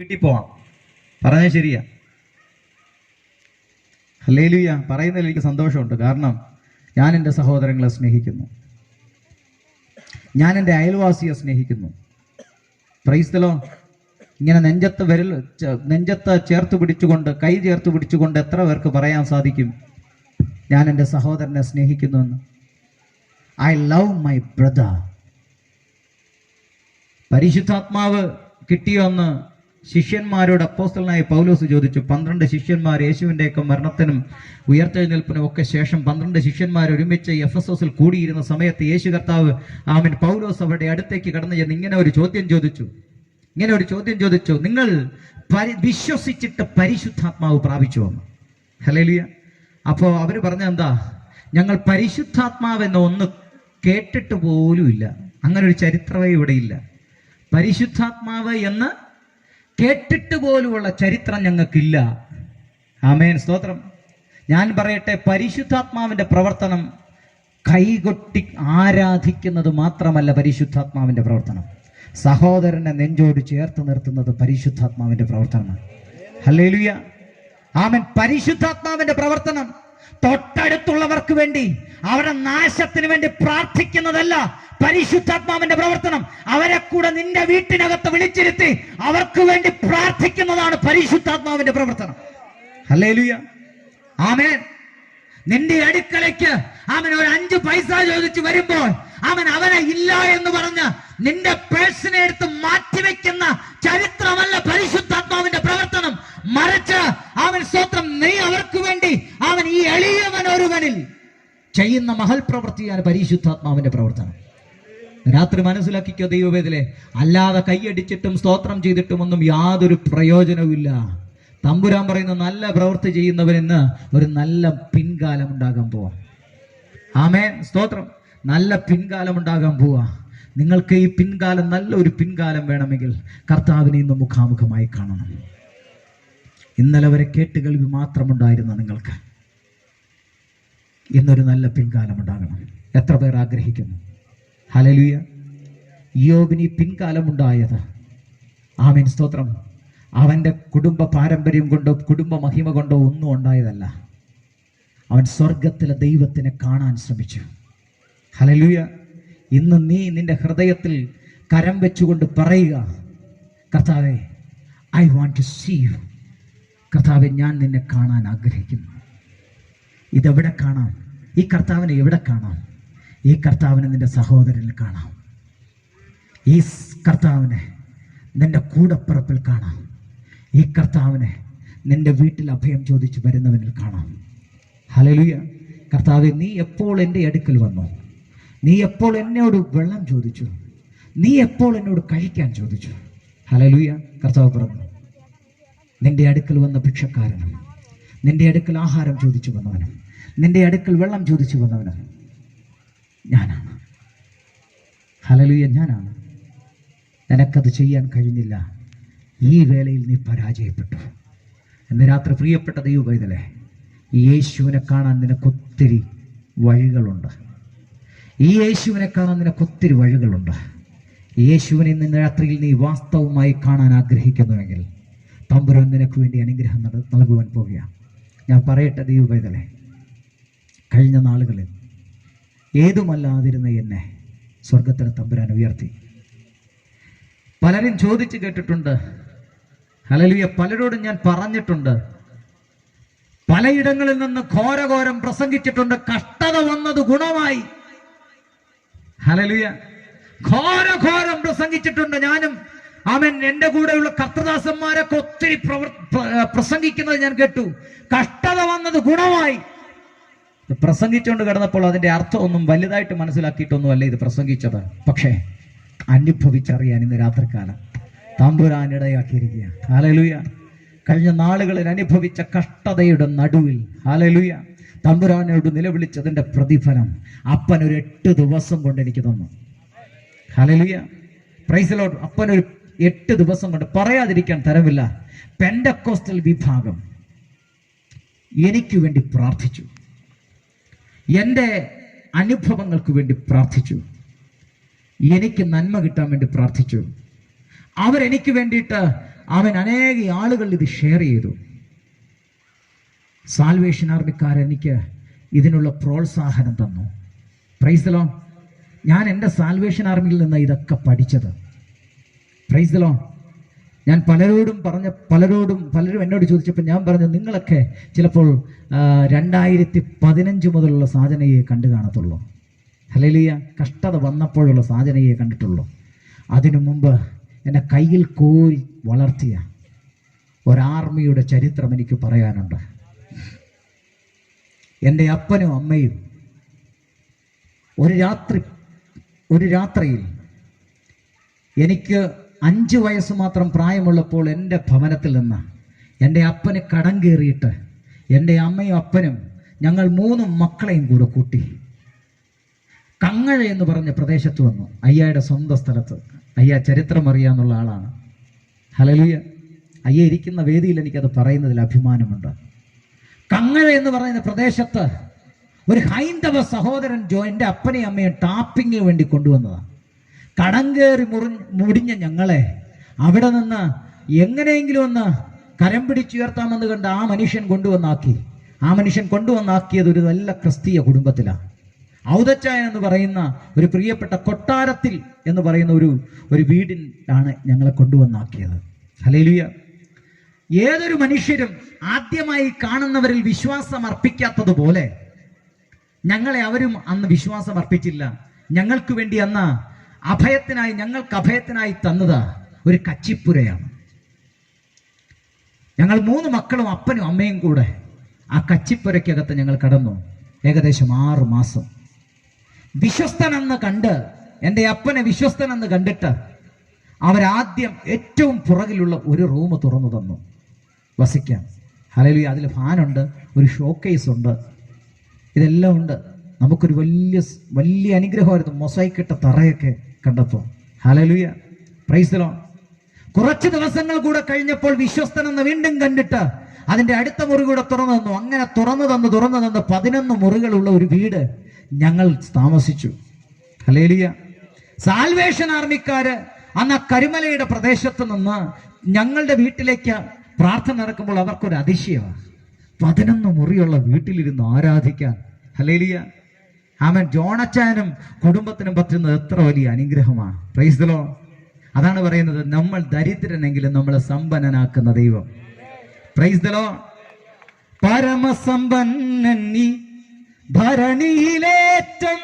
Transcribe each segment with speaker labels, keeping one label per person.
Speaker 1: വീട്ടിൽ പോവാം. പറഞ്ഞത് ശരിയാ. ഹല്ലേലൂയ. പറയുന്നതിൽ എനിക്ക് സന്തോഷമുണ്ട്. കാരണം ഞാൻ എൻ്റെ സഹോദരങ്ങളെ സ്നേഹിക്കുന്നു, ഞാൻ എൻ്റെ അയൽവാസിയെ സ്നേഹിക്കുന്നു. Price the Lord. ഇങ്ങനെ നെഞ്ചത്ത് ചേർത്ത് പിടിച്ചുകൊണ്ട്, കൈ ചേർത്ത് പിടിച്ചുകൊണ്ട് എത്ര പേർക്ക് പറയാൻ സാധിക്കും ഞാൻ എൻ്റെ സഹോദരനെ സ്നേഹിക്കുന്നുവെന്ന്? I love my brother. പരിശുദ്ധാത്മാവ് കിട്ടിയോന്ന് ശിഷ്യന്മാരോട് അപ്പോസ്തലനായ പൗലോസ് ചോദിച്ചു. 12 ശിഷ്യന്മാർ യേശുവിൻ്റെയൊക്കെ മരണത്തിനും ഉയർത്തെഴുന്നേൽപ്പിനും ഒക്കെ ശേഷം 12 ശിഷ്യന്മാർ ഒരുമിച്ച് എഫെസോസിൽ കൂടിയിരുന്ന സമയത്ത് യേശു കർത്താവ് പൗലോസ് അവരുടെ അടുത്തേക്ക് കടന്നു ചെന്ന് ഇങ്ങനെ ഒരു ചോദ്യം ചോദിച്ചു, നിങ്ങൾ വിശ്വസിച്ചിട്ട് പരിശുദ്ധാത്മാവ് പ്രാപിച്ചു വന്നു. ഹല്ലേലൂയ. അപ്പോൾ അവർ പറഞ്ഞെന്താ? ഞങ്ങൾ പരിശുദ്ധാത്മാവെന്ന് ഒന്ന് കേട്ടിട്ട് പോലും ഇല്ല. അങ്ങനെ ഒരു ചരിത്രമേ ഇവിടെ ഇല്ല. പരിശുദ്ധാത്മാവ് എന്ന് കേട്ടിട്ട് പോലുമുള്ള ചരിത്രം ഞങ്ങൾക്കില്ല. ആമേൻ, സ്തോത്രം. ഞാൻ പറയട്ടെ, പരിശുദ്ധാത്മാവിന്റെ പ്രവർത്തനം കൈകൊട്ടി ആരാധിക്കുന്നത് മാത്രമല്ല. പരിശുദ്ധാത്മാവിന്റെ പ്രവർത്തനം സഹോദരനെ നെഞ്ചോട് ചേർത്ത് നിർത്തുന്നത് പരിശുദ്ധാത്മാവിന്റെ പ്രവർത്തനമാണ്. ഹല്ലേലൂയ. ആമേൻ. പരിശുദ്ധാത്മാവിന്റെ പ്രവർത്തനം തൊട്ടടുത്തുള്ളവർക്ക് വേണ്ടി, അവരുടെ നാശത്തിന് വേണ്ടി പ്രാർത്ഥിക്കുന്നതല്ല. പരിശുദ്ധാത്മാവിന്റെ പ്രവർത്തനം അവരെ കൂടെ നിന്റെ വീട്ടിനകത്ത് വിളിച്ചിരുത്തി അവർക്ക് വേണ്ടി പ്രാർത്ഥിക്കുന്നതാണ് പരിശുദ്ധാത്മാവിന്റെ പ്രവർത്തനം. ഹല്ലേലൂയ. ആമേൻ. നിന്റെ അടുക്കളയ്ക്ക് ഒരു 5 പൈസ ചോദിച്ചു വരുമ്പോൾ അവനെ ഇല്ല എന്ന് പറഞ്ഞ് നിന്റെ പേഴ്സിനെ എടുത്ത് മാറ്റിവെക്കുന്ന ചരിത്രമല്ല പരിശുദ്ധാത്മാവിന്റെ പ്രവർത്തനം. മറിച്ച് സ്തോത്രം, നീ അവർക്ക് വേണ്ടി ഈ എളിയവൻ ഒരുവനിൽ ചെയ്യുന്ന മഹൽ പ്രവൃത്തിയാണ് പരിശുദ്ധാത്മാവിന്റെ പ്രവർത്തനം. രാത്രി മനസ്സിലാക്കിക്കോ ദൈവവേദലേ. അല്ലാതെ കൈയടിച്ചിട്ടും സ്തോത്രം ചെയ്തിട്ടും ഒന്നും യാതൊരു പ്രയോജനവുമില്ല. തമ്പുരാൻ പറയുന്ന നല്ല പ്രവൃത്തി ചെയ്യുന്നവരിന്ന് ഒരു നല്ല പിൻകാലം ഉണ്ടാകാൻ പോവാ. ആമേൻ, സ്തോത്രം. നല്ല പിൻകാലം ഉണ്ടാകാൻ പോവാ. നിങ്ങൾക്ക് ഈ പിൻകാലം, നല്ലൊരു പിൻകാലം വേണമെങ്കിൽ കർത്താവിനെ ഇന്ന് മുഖാമുഖമായി കാണണം. ഇന്നലെ വരെ കേട്ടുകേൾവി മാത്രമുണ്ടായിരുന്ന നിങ്ങൾക്ക് ഇന്നൊരു നല്ല പിൻകാലം ഉണ്ടാകണം. എത്ര പേർ ആഗ്രഹിക്കുന്നു? ഹല്ലേലൂയ. യോബിന് ഈ പിൻകാലമുണ്ടായത്, ആമേൻ, സ്തോത്രം, അവൻ്റെ കുടുംബ പാരമ്പര്യം കൊണ്ടോ കുടുംബ മഹിമ കൊണ്ടോ ഒന്നും ഉണ്ടായതല്ല. അവൻ സ്വർഗത്തിലെ ദൈവത്തിനെ കാണാൻ ശ്രമിച്ചു. ഹല്ലേലൂയ. ഇന്ന് നീ നിന്റെ ഹൃദയത്തിൽ കരം വെച്ചുകൊണ്ട് പറയുക, കർത്താവേ, I want to see you. കർത്താവെ, ഞാൻ നിന്നെ കാണാൻ ആഗ്രഹിക്കുന്നു. ഇതെവിടെ കാണാം? ഈ കർത്താവിനെ എവിടെ കാണാം? ഈ കർത്താവിനെ നിന്റെ സഹോദരനിൽ കാണാം. ഈ കർത്താവിനെ നിന്റെ കൂടപ്പിറപ്പിൽ കാണാം. ഈ കർത്താവിനെ നിന്റെ വീട്ടിൽ അഭയം ചോദിച്ചു വരുന്നവനിൽ കാണാം. ഹല്ലേലൂയ. കർത്താവെ, നീ എപ്പോൾ എൻ്റെ അടുക്കൽ വന്നു? നീ എപ്പോൾ എന്നോട് വെള്ളം ചോദിച്ചു? നീ എപ്പോൾ എന്നോട് കഴിക്കാൻ ചോദിച്ചു? ഹല്ലേലൂയ. കർത്താവ് പറഞ്ഞു, നിന്റെ അടുക്കൽ വന്ന ഭിക്ഷക്കാരനും, നിന്റെ അടുക്കൽ ആഹാരം ചോദിച്ചു വന്നവനും, നിന്റെ അടുക്കൽ വെള്ളം ചോദിച്ചു വന്നവനും ഞാനാണ്. ഹല്ലേലൂയ. ഞാനാണ്. നിനക്കത് ചെയ്യാൻ കഴിഞ്ഞില്ല. ഈ വേളയിൽ നീ പരാജയപ്പെട്ടു. ഇന്ന് രാത്രി പ്രിയപ്പെട്ട ദൈവപൈതലേ, ഈ യേശുവിനെ കാണാൻ നിനക്കൊത്തിരി വഴികളുണ്ട്. ഈ യേശുവിനെ കാണാൻ നിനക്കൊത്തിരി വഴികളുണ്ട്. യേശുവിനെ ഇന്ന് രാത്രിയിൽ നീ വാസ്തവമായി കാണാൻ ആഗ്രഹിക്കുന്നുവെങ്കിൽ തമ്പുരാൻ നിനക്ക് വേണ്ടി അനുഗ്രഹം നൽകുവാൻ പോവുക. ഞാൻ പറയട്ടെ ദൈവപൈതലേ, കഴിഞ്ഞ നാളുകളിൽ ഏതുമല്ലാതിരുന്ന എന്നെ സ്വർഗത്തിലെ തമ്പുരാൻ ഉയർത്തി. പലരും ചോദിച്ചു കേട്ടിട്ടുണ്ട്. ഹല്ലേലൂയ. പലരോടും ഞാൻ പറഞ്ഞിട്ടുണ്ട്. പലയിടങ്ങളിൽ നിന്ന് ഘോരഘോരം പ്രസംഗിച്ചിട്ടുണ്ട്. കഷ്ടത വന്നത് ഗുണമായി. ഹല്ലേലൂയ. ഘോരഘോരം പ്രസംഗിച്ചിട്ടുണ്ട് ഞാനും. ആമേൻ. എൻ്റെ കൂടെയുള്ള കർത്തദാസന്മാരൊക്കെ ഒത്തിരി പ്രസംഗിക്കുന്നത് ഞാൻ കേട്ടു. കഷ്ടത വന്നത് ഗുണമായി. പ്രസംഗിച്ചുകൊണ്ട് കിടന്നപ്പോൾ അതിൻ്റെ അർത്ഥമൊന്നും വലുതായിട്ട് മനസ്സിലാക്കിയിട്ടൊന്നുമല്ല ഇത് പ്രസംഗിച്ചത്. പക്ഷേ അനുഭവിച്ചറിയാൻ ഇന്ന് രാത്രികാലം തമ്പുരാൻ ഇടയാക്കിയിരിക്കുക. ഹല്ലേലൂയ. കഴിഞ്ഞ നാളുകളിൽ അനുഭവിച്ച കഷ്ടതയുടെ നടുവിൽ, ഹല്ലേലൂയ, തമ്പുരാനോട് നിലവിളിച്ചതിൻ്റെ പ്രതിഫലം അപ്പൻ ഒരു 8 ദിവസം കൊണ്ട് എനിക്ക് തന്നു. ഹല്ലേലൂയ. Price the Lord. അപ്പൻ ഒരു 8 ദിവസം കൊണ്ട്, പറയാതിരിക്കാൻ തരമില്ല, പെന്തക്കോസ്റ്റൽ വിഭാഗം എനിക്ക് വേണ്ടി പ്രാർത്ഥിച്ചു. എൻ്റെ അനുഭവങ്ങൾക്ക് വേണ്ടി പ്രാർത്ഥിച്ചു. എനിക്ക് നന്മ കിട്ടാൻ വേണ്ടി പ്രാർത്ഥിച്ചു. അവരെനിക്ക് വേണ്ടിയിട്ട് അവൻ അനേക ആളുകൾ ഇത് ഷെയർ ചെയ്തു. സാൽവേഷൻ ആർമിക്കാരെനിക്ക് ഇതിനുള്ള പ്രോത്സാഹനം തന്നു. Price the Lord. ഞാൻ എൻ്റെ സാൽവേഷൻ ആർമിയിൽ നിന്ന് ഇതൊക്കെ പഠിച്ചത്. Price the Lord. ഞാൻ പലരും എന്നോട് ചോദിച്ചപ്പോൾ ഞാൻ പറഞ്ഞു, നിങ്ങളൊക്കെ ചിലപ്പോൾ 2015 മുതലുള്ള സാധനയെ കണ്ടു കാണത്തുള്ളൂ. ഹല്ലേലൂയ. കഷ്ടത വന്നപ്പോഴുള്ള സാധനയെ കണ്ടിട്ടുള്ളൂ. അതിനു മുമ്പ് എന്നെ കയ്യിൽ കോരി വളർത്തിയ ഒരാർമിയുടെ ചരിത്രം എനിക്ക് പറയാനുണ്ട്. എൻ്റെ അപ്പനും അമ്മയും ഒരു രാത്രിയിൽ എനിക്ക് 5 വയസ്സ് മാത്രം പ്രായമുള്ളപ്പോൾ എൻ്റെ ഭവനത്തിൽ നിന്ന് എൻ്റെ അപ്പന് കടം കയറിയിട്ട് എൻ്റെ അമ്മയും അപ്പനും ഞങ്ങൾ 3 മക്കളെയും കൂടെ കൂട്ടി കങ്ങഴ എന്ന് പറഞ്ഞ പ്രദേശത്ത് വന്നു. അയ്യയുടെ സ്വന്തം സ്ഥലത്ത്. അയ്യ ചരിത്രം അറിയാന്നുള്ള ആളാണ്. ഹല്ലേലൂയ. അയ്യ ഇരിക്കുന്ന വേദിയിൽ എനിക്കത് പറയുന്നതിൽ അഭിമാനമുണ്ട്. കങ്ങഴ എന്ന് പറയുന്ന പ്രദേശത്ത് ഒരു ഹൈന്ദവ സഹോദരൻ എൻ്റെ അപ്പനെയും അമ്മയും ടാപ്പിങ്ങിന് വേണ്ടി കൊണ്ടുവന്നതാണ്. കടം കയറി മുടിഞ്ഞ ഞങ്ങളെ അവിടെ നിന്ന് എങ്ങനെയെങ്കിലും ഒന്ന് കരം പിടിച്ചുയർത്താമെന്ന് കണ്ട് ആ മനുഷ്യൻ കൊണ്ടുവന്നാക്കിയത് ഒരു നല്ല ക്രിസ്തീയ കുടുംബത്തിലാണ്. ഔദച്ചായൻ എന്ന് പറയുന്ന ഒരു പ്രിയപ്പെട്ട കൊട്ടാരത്തിൽ എന്ന് പറയുന്ന ഒരു വീടിലാണ് ഞങ്ങളെ കൊണ്ടുവന്നാക്കിയത്. ഹല്ലേലൂയ. ഏതൊരു മനുഷ്യരും ആദ്യമായി കാണുന്നവരിൽ വിശ്വാസം അർപ്പിക്കാത്തതുപോലെ ഞങ്ങളെ അവരും അന്ന് വിശ്വാസം അർപ്പിച്ചില്ല. ഞങ്ങൾക്ക് വേണ്ടി അന്ന് ഞങ്ങൾക്ക് അഭയത്തിനായി തന്നത് ഒരു കച്ചിപ്പുരയാണ്. ഞങ്ങൾ 3 മക്കളും അപ്പനും അമ്മയും കൂടെ ആ കച്ചിപ്പുരയ്ക്കകത്ത് ഞങ്ങൾ കടന്നു. ഏകദേശം 6 മാസം എൻ്റെ അപ്പനെ വിശ്വസ്തനെന്ന് കണ്ടിട്ട് അവരാദ്യം ഏറ്റവും പുറകിലുള്ള ഒരു റൂം തുറന്നു തന്നു വസിക്കാൻ. ഹല്ലേലൂയ. അതിൽ ഫാനുണ്ട്, ഒരു ഷോക്കേസ് ഉണ്ട്, ഇതെല്ലാം ഉണ്ട്. നമുക്കൊരു വലിയ അനുഗ്രഹമായിരുന്നു മൊസൈക്കിട്ട തറയൊക്കെ കണ്ടപ്പോൾ. ഹല്ലേലൂയ. Price the Lord. കുറച്ച് ദിവസങ്ങൾ കൂടെ കഴിഞ്ഞപ്പോൾ വിശ്വസ്തനെന്ന് വീണ്ടും കണ്ടിട്ട് അതിന്റെ അടുത്ത മുറി കൂടെ തുറന്നു തന്നു. അങ്ങനെ തുറന്നു തന്ന് 11 മുറികളുള്ള ഒരു വീട് ഞങ്ങൾ താമസിച്ചു. ഹല്ലേലൂയ. സാൽവേഷൻ ആർമിക്കാര് അന്ന് കരുമലയുടെ പ്രദേശത്ത് നിന്ന് ഞങ്ങളുടെ വീട്ടിലേക്ക് പ്രാർത്ഥന നടക്കുമ്പോൾ അവർക്കൊരു അതിശയമാണ്. 11 മുറിയുള്ള വീട്ടിലിരുന്ന് ആരാധിക്കാൻ. ഹല്ലേലൂയ. ആമേൻ. ജോണച്ചാനും കുടുംബത്തിനും പറ്റുന്നത് എത്ര വലിയ അനുഗ്രഹമാണ്. Price the Lord. അതാണ് പറയുന്നത്, നമ്മൾ ദരിദ്രനെങ്കിലും നമ്മളെ സമ്പന്നനാക്കുന്ന ദൈവം. Price the Lord. പരമസമ്പന്നൻ നീ ഭരണിയിലേറ്റം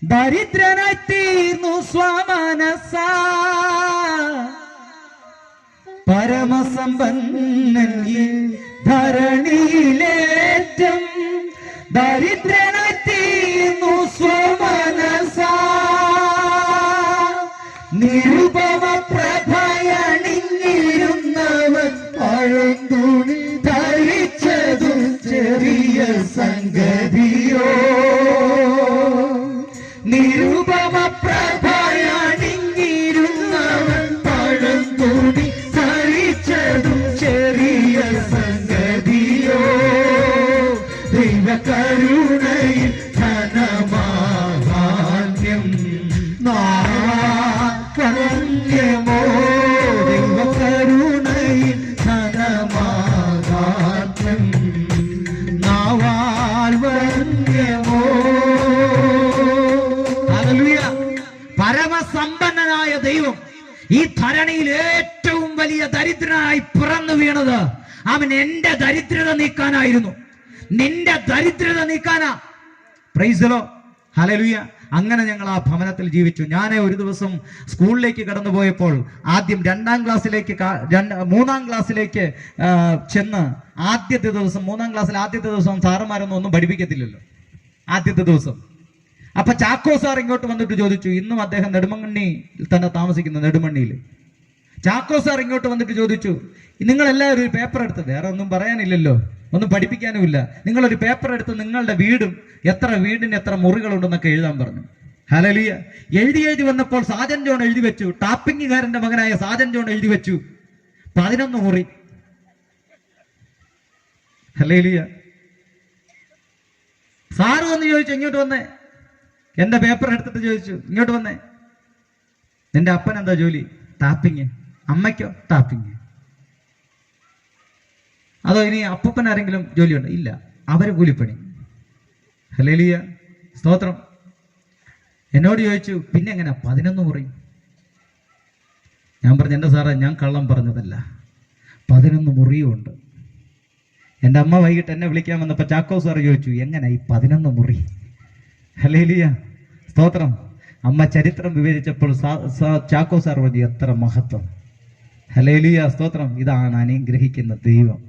Speaker 1: ദരിദ്രനായി തീർന്നു സ്വമനസ. പരമസമ്പന്നൻ നീ ധരണിയിലേറ്റം ദരിദ്രനായി തീർന്നു സ്വമനസ. നിരുപമ പ്രഭയണിഞ്ഞിരുന്നവൻ അഴന്തുണി ധരിച്ചതും ചെറിയ സംഗതിയോ. നിരുപമ പ്രഭയണിഞ്ഞിരുന്നവൻ പഴന്തുണി ധരിച്ചതും ചെറിയ സംഗതിയോ. ദൈവകരുണയിൽ ധനമാഹാന്യം നാമോ. ദൈവകരുണയിൽ ധനമാഹാന്യം നാവാൽ വന്യമോ. ഹല്ലേലൂയ. പരമസമ്പന്നനായ ദൈവം ഈ ധരണിയിൽ ഏറ്റവും വലിയ ദരിദ്രനായി പിറന്നു വീണത് അവൻ എന്റെ ദരിദ്രത നീക്കാനായിരുന്നു. നിന്റെ ദരിദ്രത നീക്കാനാ. Praise the lord. ഹല്ലേലൂയ. അങ്ങനെ ഞങ്ങൾ ആ ഭവനത്തിൽ ജീവിച്ചു. ഞാൻ ഒരു ദിവസം സ്കൂളിലേക്ക് കടന്നുപോയപ്പോൾ ആദ്യം 2ാം ക്ലാസ്സിലേക്ക് 3ാം ക്ലാസ്സിലേക്ക് ചെന്ന് ആദ്യത്തെ ദിവസം 3ാം ക്ലാസ്സിൽ ആദ്യത്തെ ദിവസം സാറന്മാരൊന്നും ഒന്നും പഠിപ്പിക്കത്തില്ലല്ലോ ആദ്യത്തെ ദിവസം. അപ്പൊ ചാക്കോ സാർ ഇങ്ങോട്ട് വന്നിട്ട് ചോദിച്ചു, ഇന്നും അദ്ദേഹം നെടുമണ്ണിയിൽ തന്നെ താമസിക്കുന്നു, നെടുമണ്ണിയിൽ. ചാക്കോ സാർ ഇങ്ങോട്ട് വന്നിട്ട് ചോദിച്ചു, നിങ്ങളെല്ലാവരും ഒരു പേപ്പർ എടുത്ത്, വേറെ ഒന്നും പറയാനില്ലല്ലോ, ഒന്നും പഠിപ്പിക്കാനുമില്ല, നിങ്ങളൊരു പേപ്പർ എടുത്ത് നിങ്ങളുടെ വീടിന് എത്ര മുറികളുണ്ടെന്നൊക്കെ എഴുതാൻ പറഞ്ഞു. ഹല്ലേലൂയ. എഴുതി വന്നപ്പോൾ സാജൻ ജോൺ എഴുതി വെച്ചു, ടാപ്പിംഗുകാരന്റെ മകനായ സാജൻ ജോൺ എഴുതി വെച്ചു 11 മുറി. ഹല്ലേലൂയ. സാറ് വന്ന് ചോദിച്ചു, ഇങ്ങോട്ട് വന്നേ. എന്റെ പേപ്പർ എടുത്തിട്ട് ചോദിച്ചു, ഇങ്ങോട്ട് വന്നേ, നിന്റെ അപ്പൻ എന്താ ജോലി? ടാപ്പിങ്. അമ്മയ്ക്കോ ടാപ്പിങ്. അതോ ഇനി അപ്പൂപ്പൻ ആരെങ്കിലും ജോലിയുണ്ട്? ഇല്ല, അവര് കൂലിപ്പണി. ഹല്ലേലൂയ, സ്തോത്രം. എന്നോട് ചോദിച്ചു, പിന്നെ എങ്ങനെ 11 മുറി? ഞാൻ പറഞ്ഞു, എൻ്റെ സാറേ, ഞാൻ കള്ളം പറഞ്ഞതല്ല, 11 മുറിയും ഉണ്ട്. എൻ്റെ അമ്മ വൈകിട്ട് എന്നെ വിളിക്കാൻ വന്നപ്പോൾ ചാക്കോ സാർ ചോദിച്ചു, എങ്ങനെ ഈ 11 മുറി? ഹല്ലേലൂയ, സ്തോത്രം. അമ്മ ചരിത്രം വിവരിച്ചപ്പോൾ ചാക്കോ സാർ പറഞ്ഞു, എത്ര മഹത്വം. ഹല്ലേലൂയ, സ്തോത്രം. ഇതാണ് അനുഗ്രഹിക്കുന്ന ദൈവം.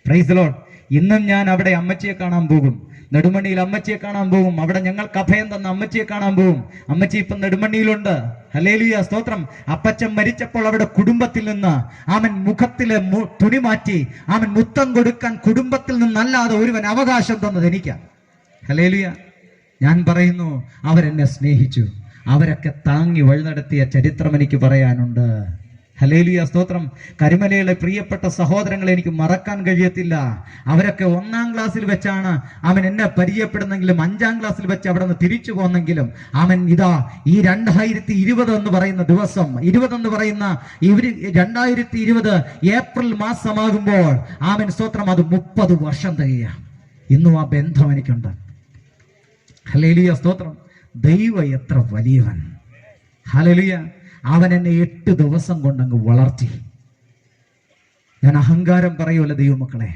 Speaker 1: Price the Lord. ഇന്നും ഞാൻ അവിടെ അമ്മച്ചിയെ കാണാൻ പോകും. നെടുമണ്ണിയിൽ അമ്മച്ചിയെ കാണാൻ പോകും. അവിടെ ഞങ്ങൾക്ക് അഭയം തന്ന അമ്മച്ചിയെ കാണാൻ പോകും. അമ്മച്ചി ഇപ്പം നെടുമണ്ണിയിലുണ്ട്. ഹല്ലേലൂയ, സ്തോത്രം. അപ്പച്ചൻ മരിച്ചപ്പോൾ അവിടെ കുടുംബത്തിൽ നിന്ന് അവൻ മുഖത്തിലെ തുണി മാറ്റി അവൻ മുത്തം കൊടുക്കാൻ കുടുംബത്തിൽ നിന്നല്ലാതെ ഒരുവൻ അവകാശം തന്നത് എനിക്കാ. ഹല്ലേലൂയ. ഞാൻ പറയുന്നു, അവരെന്നെ സ്നേഹിച്ചു. അവരൊക്കെ താങ്ങി വഴി നടത്തിയ ചരിത്രം എനിക്ക് പറയാനുണ്ട്. ഹല്ലേലൂയ, സ്തോത്രം. കരിമലയിലെ പ്രിയപ്പെട്ട സഹോദരങ്ങളെ എനിക്ക് മറക്കാൻ കഴിയത്തില്ല. അവരൊക്കെ 1-ാം ക്ലാസ്സിൽ വെച്ചാണ് അവൻ എന്നെ പരിചയപ്പെടുന്നെങ്കിലും 5-ാം ക്ലാസ്സിൽ വെച്ച് അവിടെ നിന്ന് തിരിച്ചു പോന്നെങ്കിലും അവൻ ഇതാ ഈ 2020 എന്ന് പറയുന്ന ദിവസം, 20 എന്ന് പറയുന്ന 2020 ഏപ്രിൽ മാസമാകുമ്പോൾ അവൻ, സ്തോത്രം, അത് 30 വർഷം തികയുക. ഇന്നും ആ ബന്ധം എനിക്കുണ്ട്. ഹല്ലേലൂയ, സ്തോത്രം. ദൈവം എത്ര വലിയവൻ. ഹല്ലേലൂയ. അവൻ എന്നെ 8 ദിവസം കൊണ്ടങ്ങ് വളർത്തി. ഞാൻ അഹങ്കാരം പറയുമല്ലോ ദൈവമക്കളെ.